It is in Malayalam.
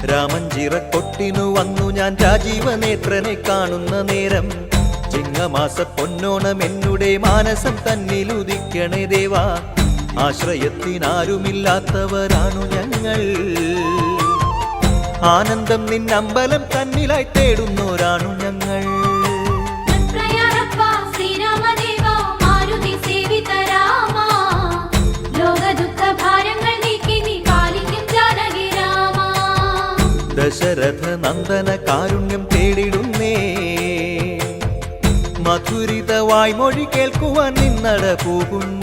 രാമഞ്ചിറക്കൊട്ടിനു വന്നു ഞാൻ രാജീവനേത്രനെ കാണുന്ന നേരം ചിങ്ങമാസ പൊന്നോണം എന്നുടെ മാനസം തന്നിലുദിക്കണേ ദേവാ. ആശ്രയത്തിനാരുമില്ലാത്തവരാണു ഞങ്ങൾ, ആനന്ദം നിന്നമ്പലം തന്നിലായി തേടുന്നോരാണു ഞങ്ങൾ. ദശരഥ നന്ദന കാരുണ്യം തേടിടുന്നേ, മധുരിത വായ്മൊഴി കേൾക്കുവാൻ നിന്നട പോകുന്നു.